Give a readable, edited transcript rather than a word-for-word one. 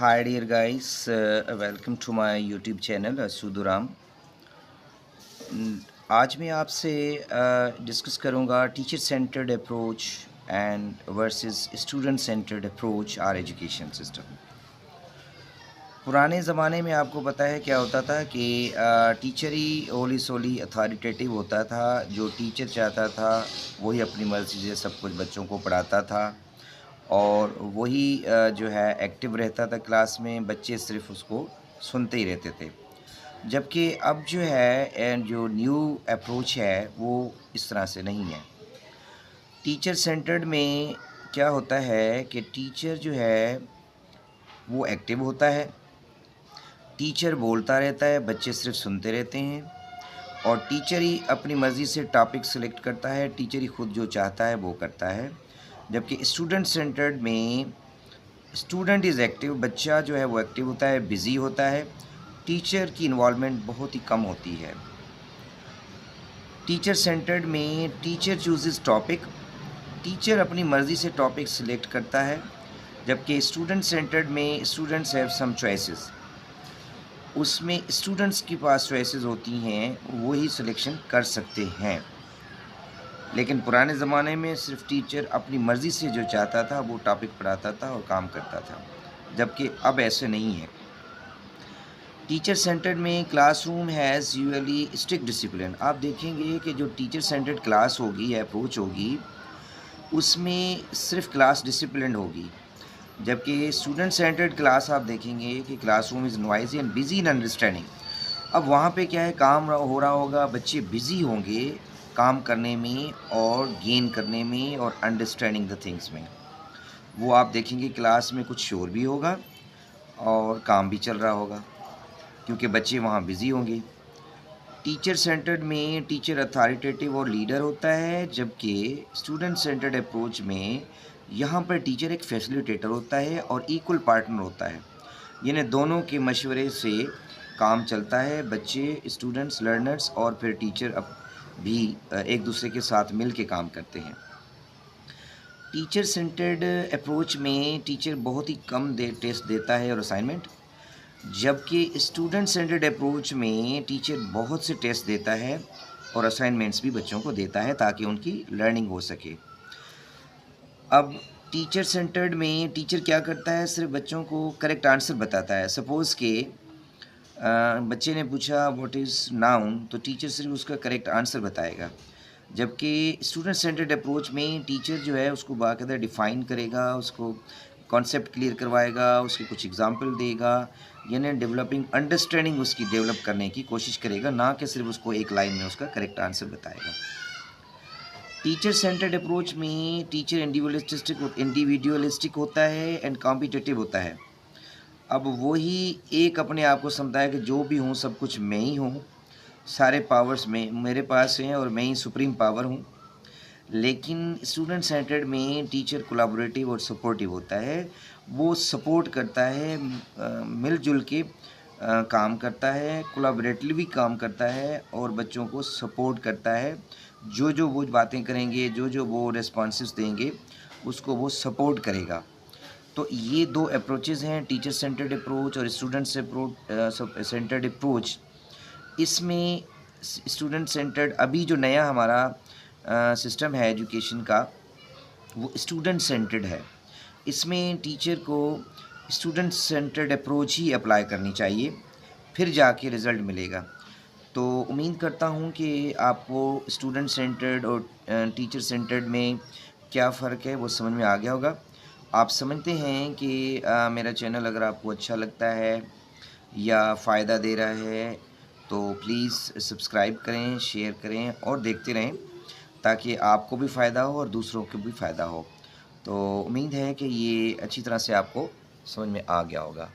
Hi dear guys, welcome to my YouTube channel Sudhuram. आज मैं आपसे डिस्कस करूंगा teacher centred approach and versus student centred approach our education system. पुराने ज़माने में आपको पता है क्या होता था कि टीचर ही होली सोली अथॉरिटेटिव होता था। जो टीचर चाहता था वही अपनी मर्ज़ी से सब कुछ बच्चों को पढ़ाता था और वही जो है एक्टिव रहता था क्लास में। बच्चे सिर्फ उसको सुनते ही रहते थे। जबकि अब जो है जो न्यू अप्रोच है वो इस तरह से नहीं है। टीचर सेंटर्ड में क्या होता है कि टीचर जो है वो एक्टिव होता है, टीचर बोलता रहता है, बच्चे सिर्फ सुनते रहते हैं और टीचर ही अपनी मर्ज़ी से टॉपिक सेलेक्ट करता है, टीचर ही खुद जो चाहता है वो करता है। जबकि स्टूडेंट सेंटर्ड में स्टूडेंट इज़ एक्टिव, बच्चा जो है वो एक्टिव होता है, बिज़ी होता है, टीचर की इन्वॉल्वमेंट बहुत ही कम होती है। टीचर सेंटर्ड में टीचर चूजेस टॉपिक, टीचर अपनी मर्ज़ी से टॉपिक सिलेक्ट करता है। जबकि स्टूडेंट सेंटर्ड में स्टूडेंट्स हैव सम चॉइसेस, उसमें स्टूडेंट्स के पास चॉइसेस होती हैं, वही सिलेक्शन कर सकते हैं। लेकिन पुराने ज़माने में सिर्फ टीचर अपनी मर्ज़ी से जो चाहता था वो टॉपिक पढ़ाता था और काम करता था, जबकि अब ऐसे नहीं है। टीचर सेंटर्ड में classroom has usually strict discipline. आप देखेंगे कि जो टीचर सेंटर्ड क्लास होगी, अप्रोच होगी, उसमें सिर्फ क्लास डिसिप्लिन होगी। जबकि स्टूडेंट सेंटर्ड क्लास आप देखेंगे कि classroom is noisy and busy in understanding. अब वहाँ पे क्या है, काम हो रहा होगा, बच्चे बिज़ी होंगे काम करने में और गेन करने में और अंडरस्टैंडिंग द थिंग्स में। वो आप देखेंगे क्लास में कुछ शोर भी होगा और काम भी चल रहा होगा, क्योंकि बच्चे वहाँ बिज़ी होंगे। टीचर सेंटर्ड में टीचर अथॉरिटेटिव और लीडर होता है, जबकि स्टूडेंट सेंटर्ड अप्रोच में यहाँ पर टीचर एक फैसिलिटेटर होता है और इक्वल पार्टनर होता है। यानी दोनों के मशवरे से काम चलता है, बच्चे, स्टूडेंट्स, लर्नर्स और फिर टीचर अब भी एक दूसरे के साथ मिल के काम करते हैं। टीचर सेंटर्ड अप्रोच में टीचर बहुत ही कम टेस्ट देता है और असाइनमेंट, जबकि स्टूडेंट सेंटर्ड अप्रोच में टीचर बहुत से टेस्ट देता है और असाइनमेंट्स भी बच्चों को देता है ताकि उनकी लर्निंग हो सके। अब टीचर सेंटर्ड में टीचर क्या करता है, सिर्फ बच्चों को करेक्ट आंसर बताता है। सपोज़ के बच्चे ने पूछा व्हाट इज़ नाउन, तो टीचर सिर्फ उसका करेक्ट आंसर बताएगा। जबकि स्टूडेंट सेंटर्ड अप्रोच में टीचर जो है उसको बाकायदा डिफ़ाइन करेगा, उसको कॉन्सेप्ट क्लियर करवाएगा, उसके कुछ एग्जांपल देगा, यानी डेवलपिंग अंडरस्टैंडिंग उसकी डेवलप करने की कोशिश करेगा, ना कि सिर्फ उसको एक लाइन में उसका करेक्ट आंसर बताएगा। टीचर सेंटर्ड अप्रोच में टीचर इंडिविजुअलिस्टिक होता है एंड कॉम्पिटिटिव होता है। अब वही एक अपने आप को समझता है कि जो भी हूँ सब कुछ मैं ही हूँ, सारे पावर्स में मेरे पास हैं और मैं ही सुप्रीम पावर हूँ। लेकिन स्टूडेंट सेंटर्ड में टीचर कोलैबोरेटिव और सपोर्टिव होता है। वो सपोर्ट करता है, मिलजुल के काम करता है, कोलैबोरेटिवली काम करता है और बच्चों को सपोर्ट करता है। जो वो बातें करेंगे, जो वो रिस्पॉन्सेस देंगे, उसको वो सपोर्ट करेगा। तो ये 2 अप्रोचेज़ हैं, टीचर सेंटर्ड अप्रोच और स्टूडेंट सेंटर्ड अप्रोच। इसमें स्टूडेंट सेंटर्ड अभी जो नया हमारा सिस्टम है एजुकेशन का, वो स्टूडेंट सेंटर्ड है। इसमें टीचर को स्टूडेंट सेंटर्ड अप्रोच ही अप्लाई करनी चाहिए, फिर जाके रिज़ल्ट मिलेगा। तो उम्मीद करता हूँ कि आपको स्टूडेंट सेंटर्ड और टीचर सेंटर्ड में क्या फ़र्क है वो समझ में आ गया होगा। आप समझते हैं कि मेरा चैनल अगर आपको अच्छा लगता है या फ़ायदा दे रहा है तो प्लीज़ सब्सक्राइब करें, शेयर करें और देखते रहें, ताकि आपको भी फ़ायदा हो और दूसरों को भी फ़ायदा हो। तो उम्मीद है कि ये अच्छी तरह से आपको समझ में आ गया होगा।